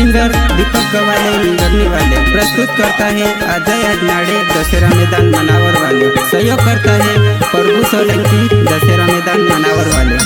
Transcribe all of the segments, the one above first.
Singer दीपक गवाले निगरनी वाले प्रस्तुत करता है अजय अजनाड़े दशहरा मैदान मनावर वाले। सहयोग करता है प्रभु सोलंकी दशहरा मैदान मनावर वाले।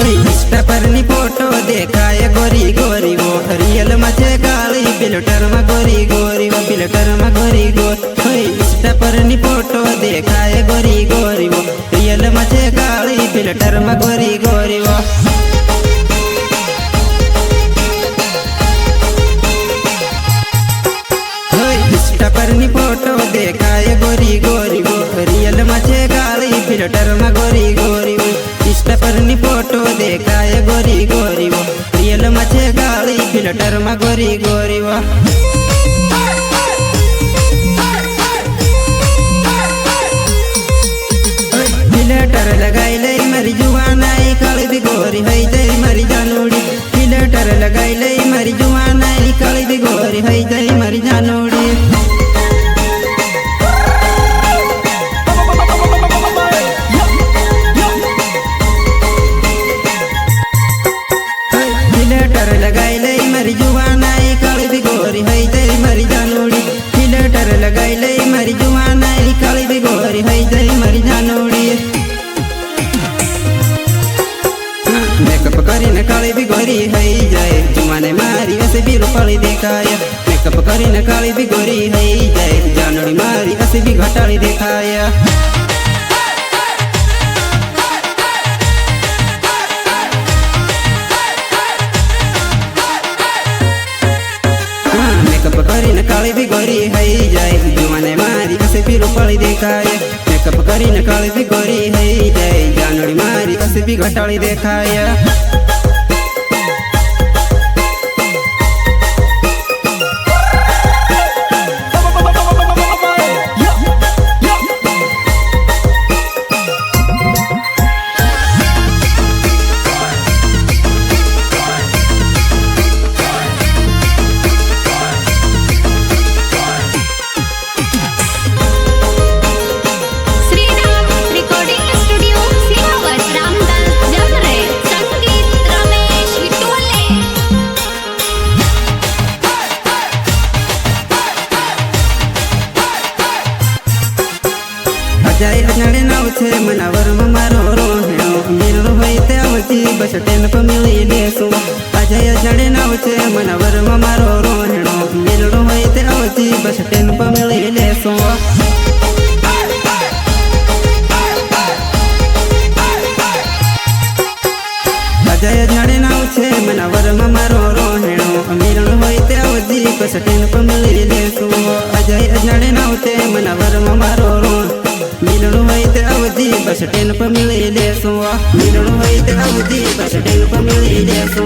इंस्टा पर नी फोटो देखाए गोरी गोरी वो रियल मचे काली फिल्टर में गोरी गोरी वो फिल्टर में गोरी गोरी। इंस्टा पर नी फोटो देखाए गोरी गोरी वो रियल मचे काली फिल्टर में गोरी गोरी वो। इंस्टा पर नी फोटो देखाए गोरी गोरी वो रियल मचे काली फिल्टर में गोरी गोरी वो। इंस्टा पर नी फोटो देखाए गोरी गोरी वो रियल मचे गाली फिल्टर में गोरी गोरी वो। फिल्टर लगाई ले मरी जुवानाई काली भी गोरी है दे मरी जानोड़ी। फिल्टर लगाई ले मरी जुवानाई काली भी गोरी है दे मरी जानोड़ी। फिल्टर लगाई ले मरी जुवानाई काली भी गोरी है दे मरी जानोड़ी। फिल्टर लगाई ले मरी जुवानाई काली भी गोरी है दे मरी जानोड़ी। मेकअप करीने काली भी गोरी है जाए जुवाने मारी वैसे भी रूपाली देखाया। मेकअप करीने काली भी गोरी है जाए जानोड़ी मारी वैसे भी घटाली देखाया। मेकअप करीने काली भी गोरी है जाए जुवाने मारी वैसे भी रूपाली देखाया। मेकअप करीने काली भी गोरी है जाए जानोड़ी मारी वैसे भी घटाली देखाया। अजय अजनाड़े नाव छे मनावर में मारो रोहेणो मिलनो होय ते आवती बस स्टेन पर मिली लेसो। अजय अजनाड़े नाव छे मनावर में मारो रोहेणो मिलनो होय ते आवती बस स्टेन पर मिली लेसो। अजय अजनाड़े नाव छे मनावर में मारो रोहेणो मिलनो होय ते आवती बस स्टेन पर मिली लेसो। अजय अजनाड़े नाव छे मनावर में मारो मिलनो है ते अवधि बस स्टेन पर मिली लेसो। मिलनो है ते अवधि बस स्टेन पर मिली लेसो।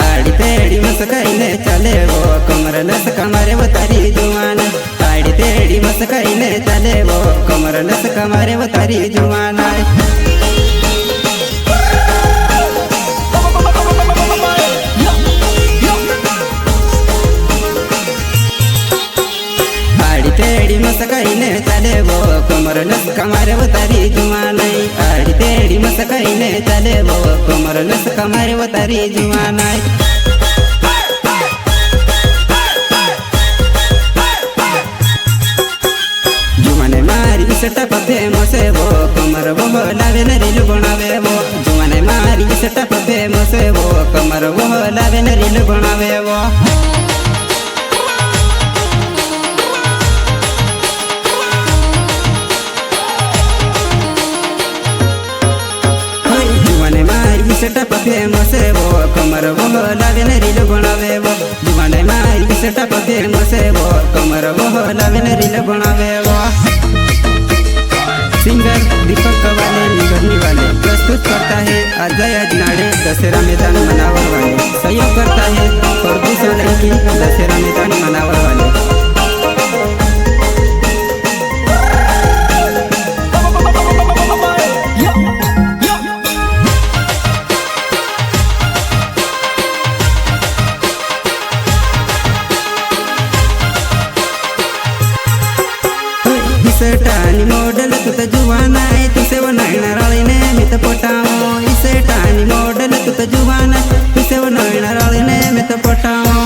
आड़ी तेड़ी मस्काइने चले वो कमर नस कमरे वो तारी जुवान। आड़ी तेड़ी मस्काइने चले वो कमर नस कमरे वो तारी जुवान। तेड़ी मस्काइने चले वो कमर नस कमरे वो तारी जुवानाई। आड़ी तेड़ी मस्काइने चले वो कमर नस कमरे वो तारी जुवानाई। जुवाने मारी सटा पे मोसे वो कमर वो लावे न रील बनावे वो। जुवाने मारी सटा पे मोसे वो कमर वो लावे न रील बनावे वो। सेटअप फेमस है वो कमर वो लावे न रील बनावे वो। जुआने मारी सेटअप फेमस है वो कमर वो लावे ने रील बनावे वो सिंगर दीपक वाले निगरनी वाले प्रस्तुत करता है अजय अजनाड़े दशहरा मैदान मनावर वाले सहयोग करता है प्रदूषण की दशहरा मैदान मनावर वाले टानी मॉडल तू तो जुवाना है तू से वो नैना राली ने मैं तो पटाऊं इसे टानी मॉडल तू तो जुवाना तू से वो नैना राली ने मैं तो पटाऊं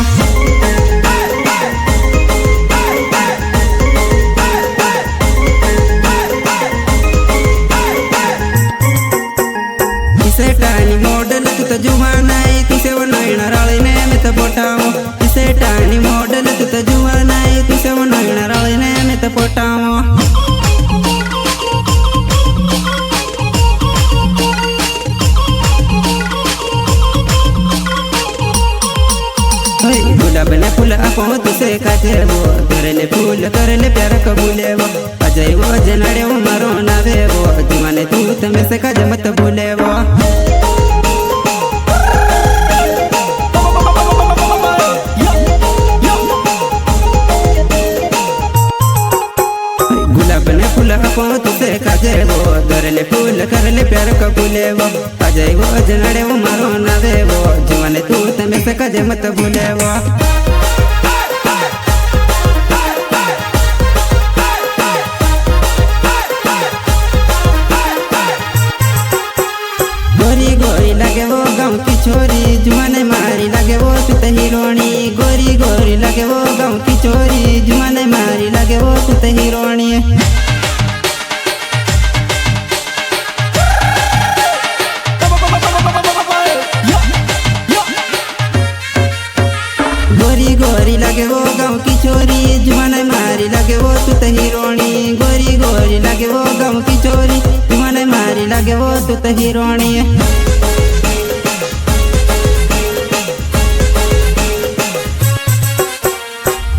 इसे टानी मॉडल तू तो जुवाना है तू से वो नैना राली ने मैं तो पटाऊं इसे टानी मॉडल तू तो जुवाना है तू से वो नैना राली ने मैं तो पटाऊं गुलाब ने फूल आपो तुसे काटे वो करले फूल करले प्यार कबूले वो अजय वो जनड़े वो मारो नावे वो दीवाने तू तमे से काज मत भूले वो गुलाब ने फूल आपो तुसे काटे वो करले फूल करले प्यार कबूले वो अजय वो जनड़े वो मारो नावे वो दीवाने तू तमे से काज मत भूले वो गोरी गोरी लगे वो गाँव की छोरी जुआने मारी लगे वो तू तो हीरोनी गोरी गोरी लगे वो गाँव की छोरी जुआने मारी लगे वो तू तो हीरोनी गोरी गोरी लगे वो गाँव की छोरी जुआने मारी लगे वो तू तो हीरोनी गोरी गोरी लगे वो गाँव की छोरी जुआने मारी लगे वो तू तो हीरोनी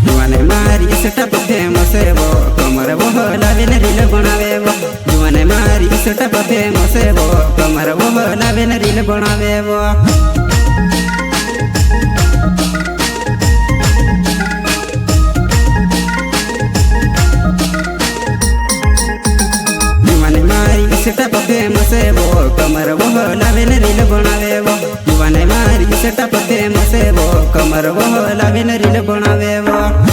जुआने मारी सेटअप फेमस है वो कमर वो लावे ने रील बनावे वो जुआने मारी सेटअप फेमस है वो कमर वो लावे ने रील बनावे वो सेटअप फेमस है वो कमर वो लावे ने रील बनावे वो जुआने मारी सेटअप फेमस है वो कमर वो लावे ने रील बनावे वो